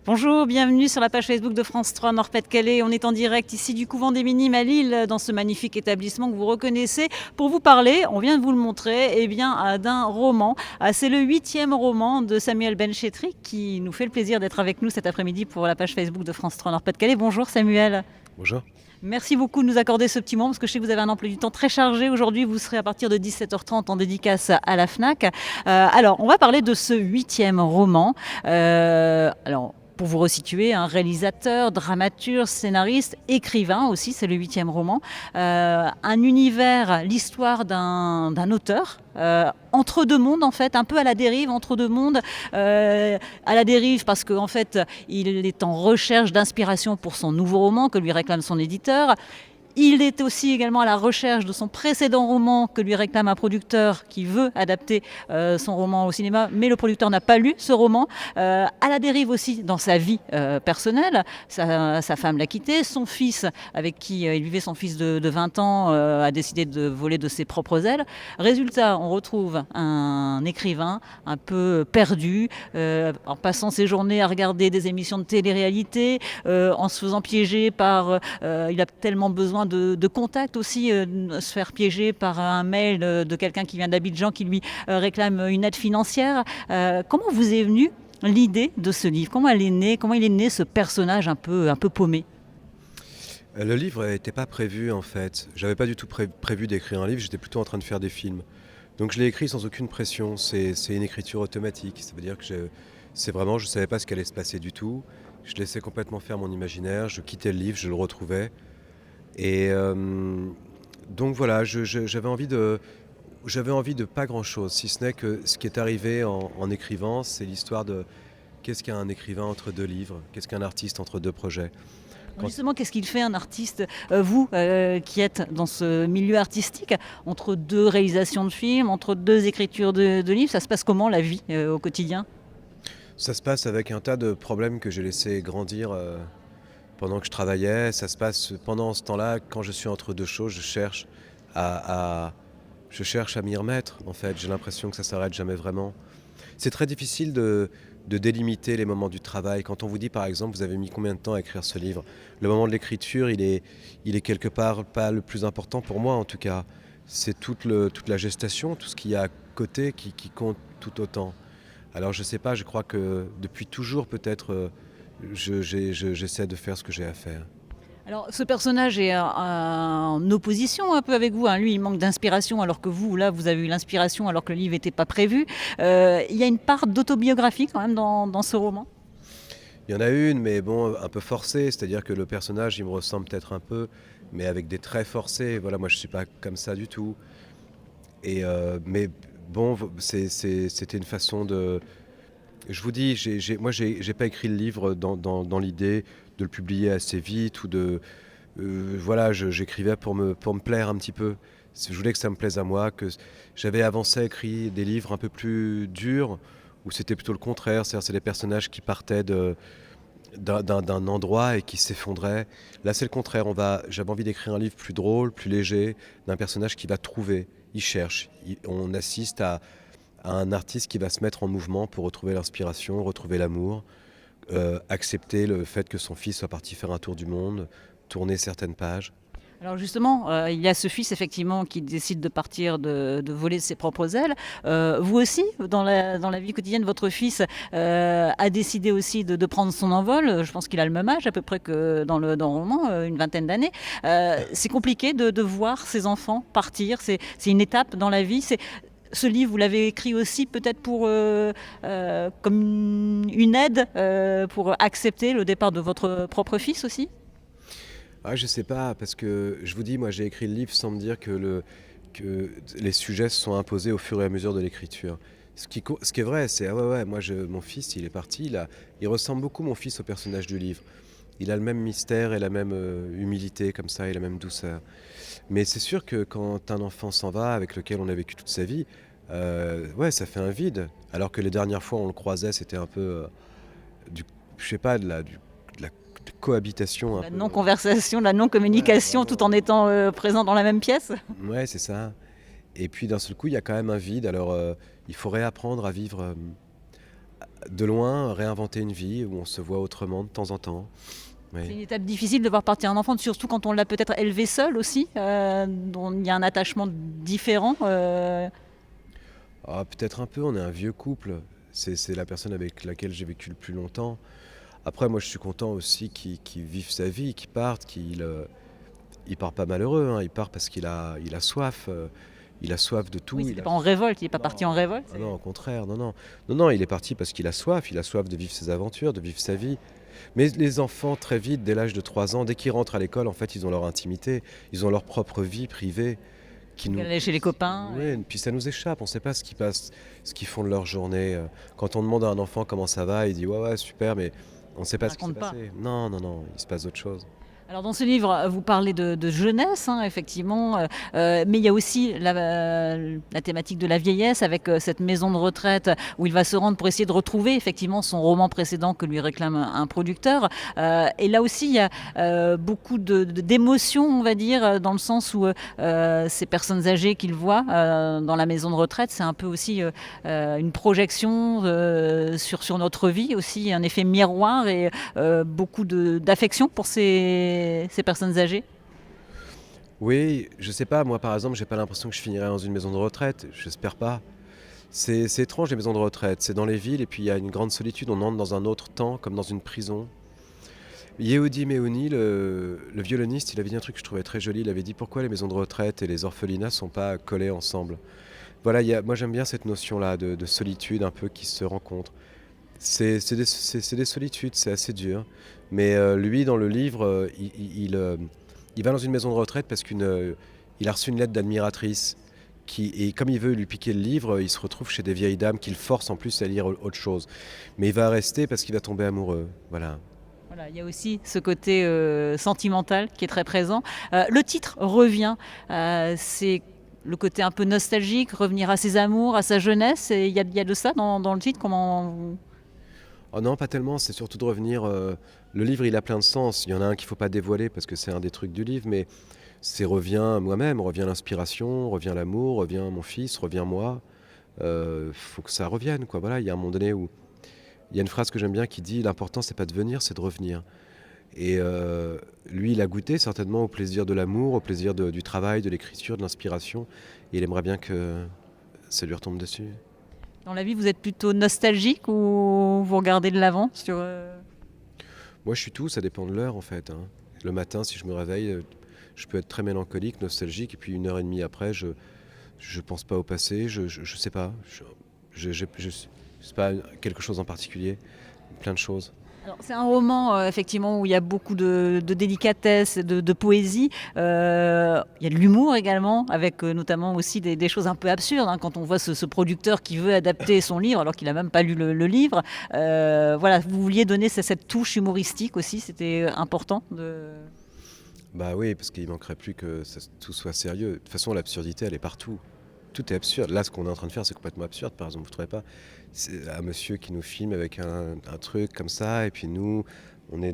Bonjour, bienvenue sur la page Facebook de France 3 Nord-Pas-de-Calais. On est en direct ici du couvent des Minimes à Lille, dans ce magnifique établissement que vous reconnaissez. Pour vous parler, on vient de vous le montrer, d'un roman. C'est le 8e roman de Samuel Benchetri qui nous fait le plaisir d'être avec nous cet après-midi pour la page Facebook de France 3 Nord-Pas-de-Calais. Bonjour Samuel. Bonjour. Merci beaucoup de nous accorder ce petit moment parce que je sais que vous avez un emploi du temps très chargé. Aujourd'hui, vous serez à partir de 17h30 en dédicace à la FNAC. Alors, on va parler de ce 8e roman. Pour vous resituer, un réalisateur, dramaturge, scénariste, écrivain aussi, c'est le 8e roman. Un univers, l'histoire d'un auteur, entre deux mondes en fait, un peu à la dérive, entre deux mondes. À la dérive parce qu'en fait, il est en recherche d'inspiration pour son nouveau roman que lui réclame son éditeur. Il est aussi également à la recherche de son précédent roman que lui réclame un producteur qui veut adapter son roman au cinéma, mais le producteur n'a pas lu ce roman. À la dérive aussi dans sa vie personnelle, sa femme l'a quitté, son fils avec qui il vivait, son fils de 20 ans, a décidé de voler de ses propres ailes. Résultat, on retrouve un écrivain un peu perdu, en passant ses journées à regarder des émissions de télé-réalité, en se faisant piéger par... il a tellement besoin de contact aussi, se faire piéger par un mail de quelqu'un qui vient d'Abidjan qui lui réclame une aide financière. Comment vous est venue l'idée de ce livre? Comment elle est née? Comment il est né ce personnage un peu paumé? Le livre n'était pas prévu en fait. J'avais pas du tout prévu d'écrire un livre, j'étais plutôt en train de faire des films. Donc je l'ai écrit sans aucune pression, c'est une écriture automatique. Ça veut dire que c'est vraiment, je ne savais pas ce qu'allait se passer du tout. Je laissais complètement faire mon imaginaire, je quittais le livre, je le retrouvais. Et donc voilà, j'avais envie de pas grand-chose, si ce n'est que ce qui est arrivé en écrivant, c'est l'histoire de qu'est-ce qu'un écrivain entre deux livres, qu'est-ce qu'un artiste entre deux projets. Quand- Justement, qu'est-ce qu'il fait un artiste, vous qui êtes dans ce milieu artistique, entre deux réalisations de films, entre deux écritures de livres, ça se passe comment la vie au quotidien? Ça se passe avec un tas de problèmes que j'ai laissés grandir pendant que je travaillais. Ça se passe pendant ce temps-là, quand je suis entre deux choses, je cherche à m'y remettre. En fait, j'ai l'impression que ça s'arrête jamais vraiment. C'est très difficile de délimiter les moments du travail. Quand on vous dit, par exemple, vous avez mis combien de temps à écrire ce livre, le moment de l'écriture, il est quelque part pas le plus important pour moi, en tout cas. C'est toute la gestation, tout ce qu'il y a à côté qui compte tout autant. Alors je sais pas, je crois que depuis toujours peut-être j'essaie de faire ce que j'ai à faire. Alors, ce personnage est en opposition un peu avec vous, hein. Lui, il manque d'inspiration, alors que vous, là, vous avez eu l'inspiration alors que le livre n'était pas prévu. Il y a une part d'autobiographie quand même dans ce roman. Il y en a une, mais bon, un peu forcée, c'est-à-dire que le personnage, il me ressemble peut-être un peu, mais avec des traits forcés. Voilà, moi je suis pas comme ça du tout. Mais bon, c'était une façon de... Je vous dis, moi j'ai pas écrit le livre dans l'idée de le publier assez vite ou de... voilà, j'écrivais pour me plaire un petit peu. Je voulais que ça me plaise à moi, que j'avais avancé, écrit des livres un peu plus durs, où c'était plutôt le contraire, c'est-à-dire c'est des personnages qui partaient d'un endroit et qui s'effondraient. Là c'est le contraire, j'avais envie d'écrire un livre plus drôle, plus léger, d'un personnage qui va trouver, il cherche. On assiste à un artiste qui va se mettre en mouvement pour retrouver l'inspiration, retrouver l'amour, accepter le fait que son fils soit parti faire un tour du monde, tourner certaines pages. Alors justement, il y a ce fils effectivement qui décide de partir, de voler de ses propres ailes. Vous aussi, dans la vie quotidienne, votre fils a décidé aussi de prendre son envol. Je pense qu'il a le même âge à peu près que dans le roman, une vingtaine d'années. C'est compliqué de voir ses enfants partir. C'est une étape dans la vie. Ce livre, vous l'avez écrit aussi peut-être pour comme une aide pour accepter le départ de votre propre fils aussi. Ah, je sais pas, parce que je vous dis, moi j'ai écrit le livre sans me dire que les sujets se sont imposés au fur et à mesure de l'écriture. Ce qui est vrai, c'est, ah ouais, ouais, mon fils, il est parti, il ressemble beaucoup, mon fils, au personnage du livre. Il a le même mystère et la même humilité, comme ça, et la même douceur. Mais c'est sûr que quand un enfant s'en va, avec lequel on a vécu toute sa vie, ouais, ça fait un vide. Alors que les dernières fois où on le croisait, c'était un peu, du, je sais pas, de la cohabitation un La peu. non-conversation, la Ouais, non-communication tout vraiment. en étant présent dans la même pièce. Ouais, c'est ça. Et puis d'un seul coup, il y a quand même un vide. Alors, il faut réapprendre à vivre de loin, réinventer une vie où on se voit autrement de temps en temps. C'est Oui. une étape difficile de voir partir un enfant, surtout quand on l'a peut-être élevé seul aussi, dont il y a un attachement différent. Ah, peut-être un peu, on est un vieux couple. C'est la personne avec laquelle j'ai vécu le plus longtemps. Après, moi, je suis content aussi qu'il vive sa vie, qu'il parte, il part pas malheureux, hein. Il part parce qu'il a soif. Il a soif de tout. Oui, c'était pas en révolte, il n'est pas parti en Non, révolte. ah non, au contraire, non, non. Non, non, il est parti parce qu'il a soif. Il a soif de vivre ses aventures, de vivre sa vie. Mais les enfants, très vite, dès l'âge de 3 ans, dès qu'ils rentrent à l'école, en fait, ils ont leur intimité. Ils ont leur propre vie privée qui Donc nous... aller chez les copains. Ouais, puis ça nous échappe, on ne sait pas ce qui passe, ce qu'ils font de leur journée. Quand on demande à un enfant comment ça va, il dit ouais ouais super, mais on ne sait On pas ce qui s'est raconte pas. passé. Non, non, non, il se passe d'autres choses. Alors dans ce livre, vous parlez de jeunesse, hein, effectivement, mais il y a aussi la thématique de la vieillesse avec cette maison de retraite où il va se rendre pour essayer de retrouver effectivement son roman précédent que lui réclame un producteur. Et là aussi, il y a beaucoup d'émotions, on va dire, dans le sens où ces personnes âgées qu'il voit dans la maison de retraite, c'est un peu aussi une projection sur notre vie, aussi un effet miroir et beaucoup d'affection pour ces personnes âgées. Oui, je sais pas, moi par exemple, j'ai pas l'impression que je finirai dans une maison de retraite, j'espère pas. C'est étrange les maisons de retraite, c'est dans les villes et puis il y a une grande solitude, on entre dans un autre temps, comme dans une prison. Yehudi Mehouni, le violoniste, il avait dit un truc que je trouvais très joli, il avait dit pourquoi les maisons de retraite et les orphelinats sont pas collés ensemble. Voilà, moi j'aime bien cette notion-là de solitude un peu qui se rencontre. C'est des solitudes, c'est assez dur. Mais lui, dans le livre, il va dans une maison de retraite parce il a reçu une lettre d'admiratrice. Et comme il veut lui piquer le livre, il se retrouve chez des vieilles dames qu'il force en plus à lire autre chose. Mais il va rester parce qu'il va tomber amoureux. Voilà. Voilà, il y a aussi ce côté sentimental qui est très présent. Le titre revient, c'est le côté un peu nostalgique, revenir à ses amours, à sa jeunesse. Et il y a de ça dans le titre. Comment Oh non, pas tellement, c'est surtout de revenir. Le livre, il a plein de sens. Il y en a un qu'il ne faut pas dévoiler parce que c'est un des trucs du livre, mais c'est revient moi-même, revient l'inspiration, revient l'amour, revient mon fils, revient moi. Faut que ça revienne, quoi. Voilà, il y a un moment donné où il y a une phrase que j'aime bien qui dit l'important, c'est pas de venir, c'est de revenir. Et lui, il a goûté certainement au plaisir de l'amour, au plaisir du travail, de l'écriture, de l'inspiration. Et il aimerait bien que ça lui retombe dessus. dans la vie vous êtes plutôt nostalgique ou vous regardez de l'avant sur Moi, je suis tout, ça dépend de l'heure en fait, hein. Le matin, si je me réveille, je peux être très mélancolique, nostalgique, et puis 1 heure et demie après, je pense pas au passé, je sais pas. C'est pas quelque chose en particulier, plein de choses. Alors, c'est un roman effectivement où il y a beaucoup de délicatesse, de poésie. Il y a de l'humour également, avec notamment aussi des choses un peu absurdes, hein, quand on voit ce producteur qui veut adapter son livre alors qu'il n'a même pas lu le livre. Voilà, vous vouliez donner cette touche humoristique aussi, c'était important de... Bah oui, parce qu'il manquerait plus que tout soit sérieux. De toute façon, l'absurdité, elle est partout. Tout est absurde. Là, ce qu'on est en train de faire, c'est complètement absurde, par exemple, vous ne trouvez pas? C'est un monsieur qui nous filme avec un truc comme ça, et puis nous,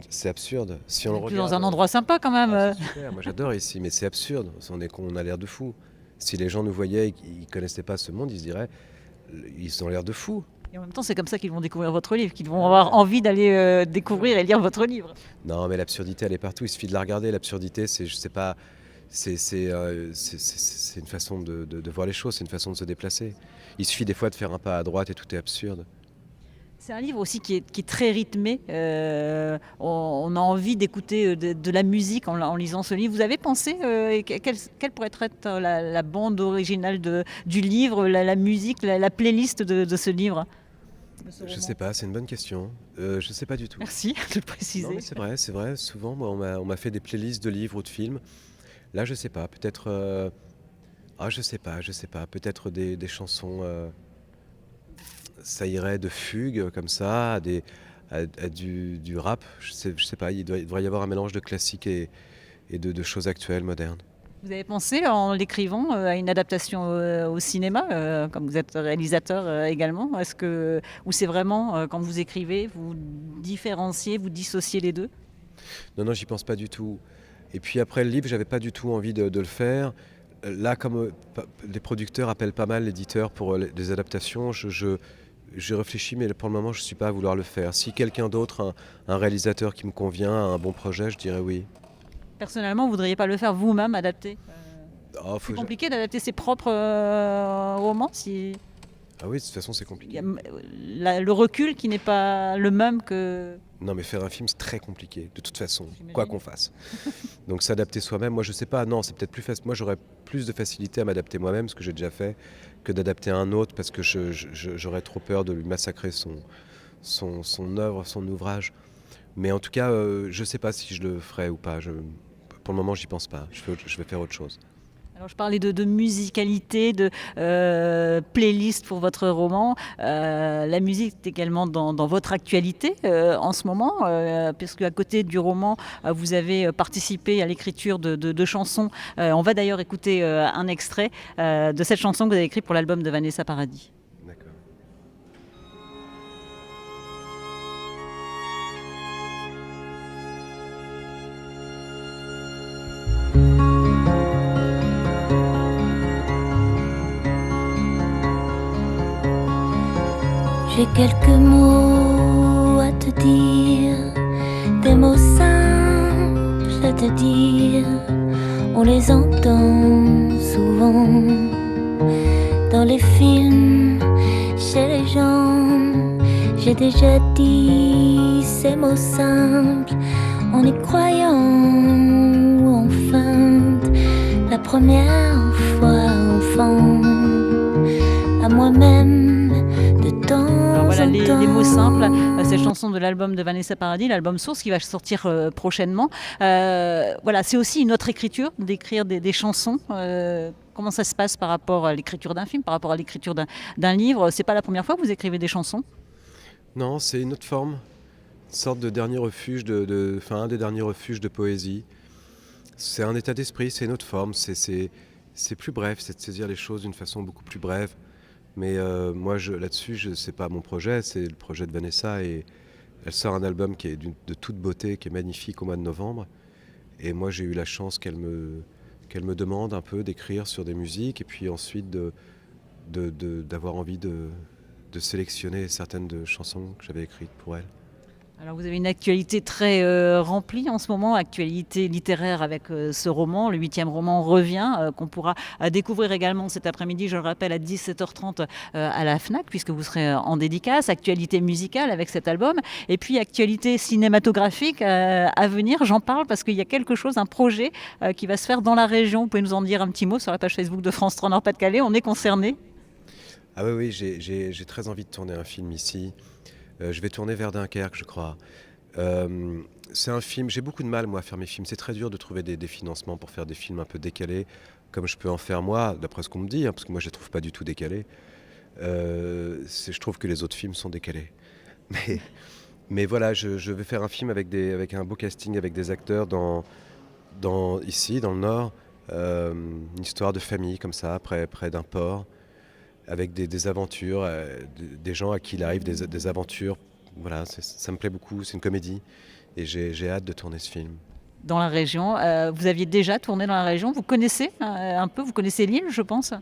c'est absurde. Si on On le est plus dans regarde. un endroit sympa quand même. C'est super, moi j'adore ici, mais c'est absurde. On a l'air de fous. Si les gens nous voyaient et qu'ils ne connaissaient pas ce monde, ils se diraient, ils ont l'air de fous. Et en même temps, c'est comme ça qu'ils vont découvrir votre livre, qu'ils vont avoir envie d'aller découvrir et lire votre livre. Non, mais l'absurdité, elle est partout. Il suffit de la regarder. L'absurdité, c'est, je sais pas, c'est une façon de voir les choses, c'est une façon de se déplacer. Il suffit des fois de faire un pas à droite et tout est absurde. C'est un livre aussi qui est très rythmé. On a envie d'écouter de la musique en lisant ce livre. Vous avez pensé quelle pourrait être la bande originale du livre, la musique, la playlist de ce livre, de ce Je roman? sais pas, c'est une bonne question. Je sais pas du tout. Merci de le Non, préciser. mais c'est vrai, c'est vrai. Souvent, moi, on m'a fait des playlists de livres ou de films. Là, je sais pas. Peut-être. Je sais pas. Peut-être des chansons. Ça irait de fugues comme ça à du rap. Je sais pas. Il devrait y avoir un mélange de classique et de choses actuelles, modernes. Vous avez pensé en l'écrivant à une adaptation au cinéma, comme vous êtes réalisateur également. Ou c'est vraiment quand vous écrivez, vous différenciez, vous dissociez les deux? Non, non, j'y pense pas du tout. Et puis après le livre, j'avais pas du tout envie de le faire. Là, comme les producteurs appellent pas mal l'éditeur pour les adaptations, J'ai réfléchi, mais pour le moment, je ne suis pas à vouloir le faire. Si quelqu'un d'autre, un réalisateur qui me convient, a un bon projet, je dirais oui. Personnellement, vous ne voudriez pas le faire vous-même, adapter Oh, C'est compliqué d'adapter ses propres romans si Ah oui, de toute façon, c'est il y a compliqué. le recul qui n'est pas le même que... Non, mais faire un film, c'est très compliqué, de toute façon, quoi J'imagine. qu'on fasse. Donc s'adapter soi-même, moi je sais pas, non, c'est peut-être plus facile. Moi j'aurais plus de facilité à m'adapter moi-même, ce que j'ai déjà fait, que d'adapter un autre, parce que j'aurais trop peur de lui massacrer son œuvre, son ouvrage. Mais en tout cas, je sais pas si je le ferai ou pas. Pour le moment, j'y pense pas. Je vais faire autre chose. Alors je parlais de musicalité, de playlist pour votre roman. La musique est également dans votre actualité en ce moment, puisque à côté du roman, vous avez participé à l'écriture de chansons. On va d'ailleurs écouter un extrait de cette chanson que vous avez écrite pour l'album de Vanessa Paradis. D'accord. J'ai quelques mots à te dire, des mots simples à te dire. On les entend souvent dans les films, chez les gens. J'ai déjà dit ces mots simples en y croyant ou en feinte. La première fois enfant, à moi-même. Alors voilà les mots simples, cette chanson de l'album de Vanessa Paradis, l'album Source qui va sortir prochainement. Voilà, c'est aussi une autre écriture, d'écrire des chansons. Comment ça se passe par rapport à l'écriture d'un film, par rapport à l'écriture d'un livre? C'est pas la première fois que vous écrivez des chansons? Non, c'est une autre forme, une sorte de dernier refuge, un des derniers refuges de poésie. C'est un état d'esprit, c'est une autre forme, c'est plus bref, c'est de saisir les choses d'une façon beaucoup plus brève. Mais moi, là-dessus, c'est pas mon projet, c'est le projet de Vanessa. Et elle sort un album qui est de toute beauté, qui est magnifique au mois de novembre. Et moi, j'ai eu la chance qu'elle me demande un peu d'écrire sur des musiques et puis ensuite d'avoir envie de sélectionner certaines de chansons que j'avais écrites pour elle. Alors vous avez une actualité très remplie en ce moment, actualité littéraire avec ce roman, le 8e roman revient, qu'on pourra découvrir également cet après-midi, je le rappelle, à 17h30 à la FNAC, puisque vous serez en dédicace, actualité musicale avec cet album, et puis actualité cinématographique à venir, j'en parle parce qu'il y a quelque chose, un projet qui va se faire dans la région. Vous pouvez nous en dire un petit mot sur la page Facebook de France 3 Nord-Pas-de-Calais, on est concerné. Ah oui, oui, j'ai très envie de tourner un film ici. Je vais tourner vers Dunkerque, je crois. C'est un film, j'ai beaucoup de mal moi à faire mes films. C'est très dur de trouver des financements pour faire des films un peu décalés, comme je peux en faire moi, d'après ce qu'on me dit, hein, parce que moi je les trouve pas du tout décalés. Je trouve que les autres films sont décalés. Mais, mais voilà, je vais faire un film avec un beau casting, avec des acteurs ici, dans le Nord. Une histoire de famille comme ça, près d'un port, avec des aventures, des gens à qui il arrive des aventures. Voilà, ça me plaît beaucoup, c'est une comédie et j'ai hâte de tourner ce film. Dans la région, vous aviez déjà tourné dans la région, vous connaissez un peu, vous connaissez Lille, je pense?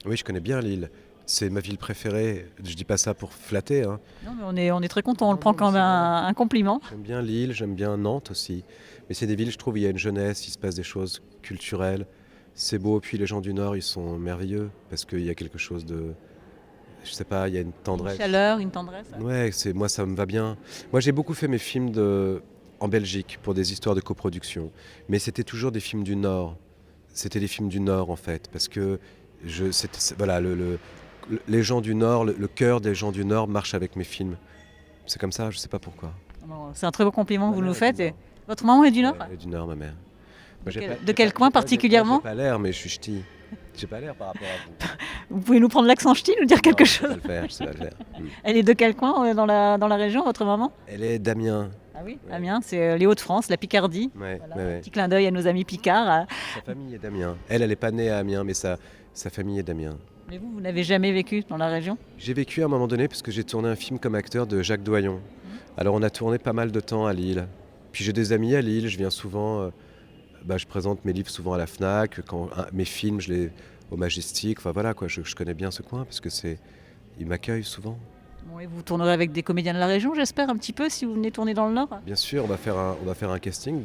Oui, je connais bien Lille, c'est ma ville préférée, je dis pas ça pour flatter, hein. Non, mais on est très content, on le prend comme un compliment. J'aime bien Lille, j'aime bien Nantes aussi, mais c'est des villes, je trouve, il y a une jeunesse, il se passe des choses culturelles, c'est beau, puis les gens du Nord, ils sont merveilleux, parce qu'il y a quelque chose de... Je sais pas, il y a une tendresse. Une chaleur, une tendresse. Ouais, moi ça me va bien. Moi j'ai beaucoup fait mes films en Belgique pour des histoires de coproduction, mais c'était toujours des films du Nord. C'était des films du Nord en fait, parce que voilà, les gens du Nord, le cœur des gens du Nord marche avec mes films. C'est comme ça, je sais pas pourquoi. Bon, c'est un très beau compliment que vous Ma nous mère est faites. du Et Nord. votre maman est du Nord? Ouais, elle est du Nord, ma mère. Moi, De quel coin particulièrement? J'ai pas l'air, mais je suis ch'ti. J'ai pas l'air par rapport à vous. Vous pouvez nous prendre l'accent ch'ti, nous dire quelque Non, je sais chose? pas le faire, je sais pas le faire. Elle est de quel coin dans la région, votre maman? Elle est d'Amiens. Ah oui, Ouais. Amiens, c'est les Hauts-de-France, la Picardie. Ouais, Voilà, ouais, ouais. petit clin d'œil à nos amis Picards. Sa famille est d'Amiens. Elle est pas née à Amiens, mais sa famille est d'Amiens. Mais vous n'avez jamais vécu dans la région? J'ai vécu à un moment donné parce que j'ai tourné un film comme acteur de Jacques Doyon. Alors on a tourné pas mal de temps à Lille. Puis j'ai des amis à Lille, je viens souvent, je présente mes livres souvent à la FNAC, mes films je les au Majestic, enfin voilà quoi, je connais bien ce coin parce que ils m'accueillent souvent. Bon, et vous tournerez avec des comédiens de la région, j'espère, un petit peu, si vous venez tourner dans le Nord. Bien sûr, on va faire un casting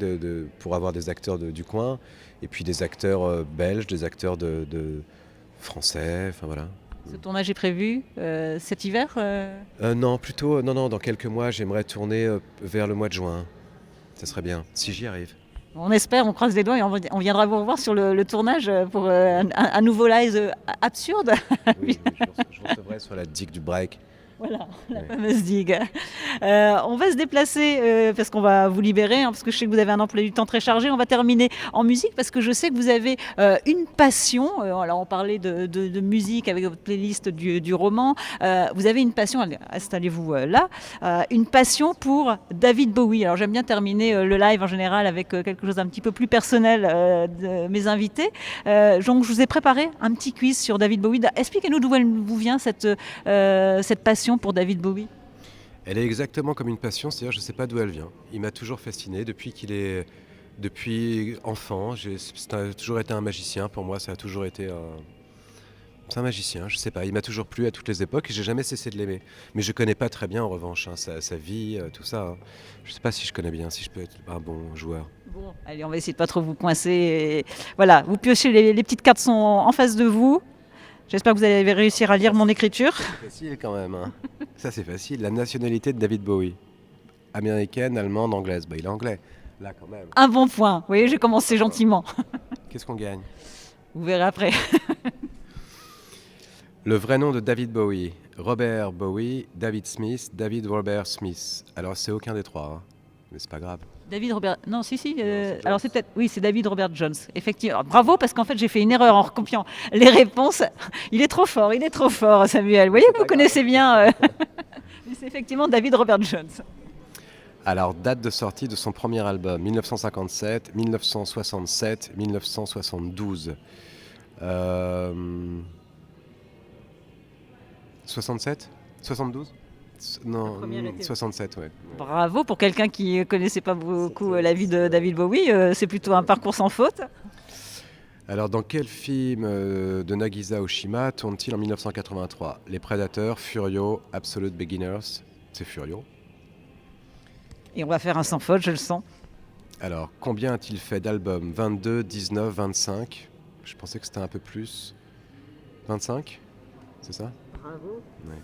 pour avoir des acteurs du coin, et puis des acteurs belges, des acteurs de français, enfin voilà. Ce tournage est prévu cet hiver Non, plutôt, non, dans quelques mois, j'aimerais tourner vers le mois de juin. Ça serait bien, si j'y arrive. On espère, on croise les doigts et on viendra vous revoir sur le tournage pour un nouveau live absurde. Oui, je recevrai sur la digue du break. Voilà, la Ouais. fameuse digue. On va se déplacer parce qu'on va vous libérer, parce que je sais que vous avez un emploi du temps très chargé. On va terminer en musique parce que je sais que vous avez une passion. Alors on parlait de musique avec votre playlist du roman. Vous avez une passion, allez, installez-vous là, une passion pour David Bowie. Alors j'aime bien terminer le live en général avec quelque chose d'un petit peu plus personnel de mes invités. Donc je vous ai préparé un petit quiz sur David Bowie. Expliquez-nous d'où elle vous vient cette passion pour David Bowie. Elle est exactement comme une passion, c'est-à-dire je ne sais pas d'où elle vient. Il m'a toujours fasciné depuis enfant. Ça a toujours été un magicien pour moi, ça a toujours été c'est un magicien, je ne sais pas. Il m'a toujours plu à toutes les époques et j'ai jamais cessé de l'aimer. Mais je ne connais pas très bien en revanche sa vie, tout ça. Hein. Je ne sais pas si je connais bien, si je peux être un bon joueur. Bon, allez, on va essayer de pas trop vous coincer. Et voilà, vous piochez, les petites cartes sont en face de vous. J'espère que vous allez réussir à lire mon écriture. C'est facile quand même. Hein. Ça c'est facile. La nationalité de David Bowie. Américaine, allemande, anglaise. Bah, il est anglais. Là quand même. Un bon point. Vous voyez, j'ai commencé gentiment. Qu'est-ce qu'on gagne? Vous verrez après. Le vrai nom de David Bowie. Robert Bowie, David Smith, David Robert Smith. Alors c'est aucun des trois. Hein. Mais c'est pas grave. David Robert. Non, si. c'est Alors c'est peut-être. Oui, c'est David Robert Jones. Effectivement. Alors, bravo, parce qu'en fait, j'ai fait une erreur en recopiant les réponses. Il est trop fort, Samuel. Vous voyez que vous connaissez bien. Mais c'est effectivement David Robert Jones. Alors, date de sortie de son premier album, 1957, 1967, 1972. 67 72 Non, La première était- 67, ouais. Bravo pour quelqu'un qui ne connaissait pas beaucoup C'était- la vie de David Bowie. C'est plutôt un parcours sans faute. Alors, dans quel film de Nagisa Oshima tourne-t-il en 1983? Les Prédateurs, Furio, Absolute Beginners. C'est Furio. Et on va faire un sans faute, je le sens. Alors, combien a-t-il fait d'albums? 22, 19, 25? Je pensais que c'était un peu plus. 25? C'est ça? Bravo. Ouais.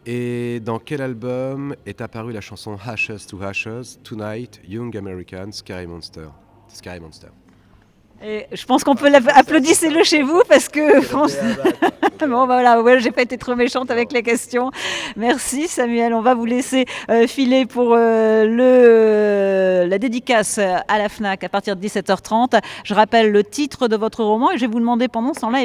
Et dans quel album est apparue la chanson Ashes to Ashes, Tonight, Young American, Scary Monster? Scary Monster. Et je pense qu'on peut applaudissez-le chez vous parce que franchement. Bon, voilà, ouais, j'ai pas été trop méchante avec les questions. Merci Samuel. On va vous laisser filer pour la dédicace à la FNAC à partir de 17h30. Je rappelle le titre de votre roman et je vais vous demander pendant ce temps-là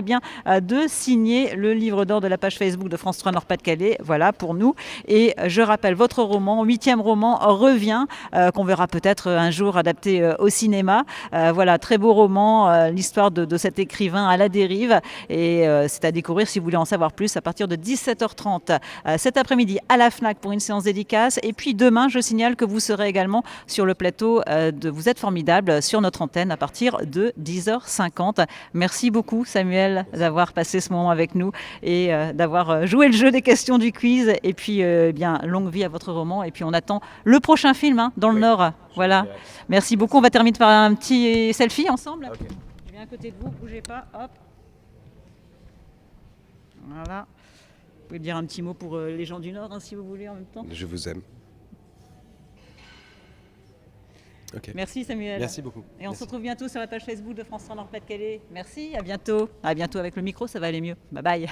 de signer le livre d'or de la page Facebook de France 3 Nord-Pas-de-Calais. Voilà, pour nous. Et je rappelle, votre roman, 8e roman, Revient, qu'on verra peut-être un jour adapté au cinéma. Voilà, très beau roman, l'histoire de cet écrivain à la dérive. Et c'est à découvrir si vous voulez en savoir plus à partir de 17h30 cet après-midi à la FNAC pour une séance dédicace. Et puis demain, je signale que vous serez également sur le plateau de Vous êtes formidable sur notre antenne à partir de 10h50. Merci beaucoup Samuel d'avoir passé ce moment avec nous et d'avoir joué le jeu des questions du quiz. Et puis bien longue vie à votre roman. Et puis on attend le prochain film dans le Nord. Voilà. Merci beaucoup. On va terminer par un petit selfie ensemble. Ok. Je viens à côté de vous, bougez pas. Hop. Voilà. Vous pouvez dire un petit mot pour les gens du Nord, si vous voulez, en même temps. Je vous aime. Ok. Merci Samuel. Merci beaucoup. Et on Merci. se retrouve bientôt sur la page Facebook de France 3 Nord-Pas-de-Calais. Merci, à bientôt. À bientôt avec le micro, ça va aller mieux. Bye bye.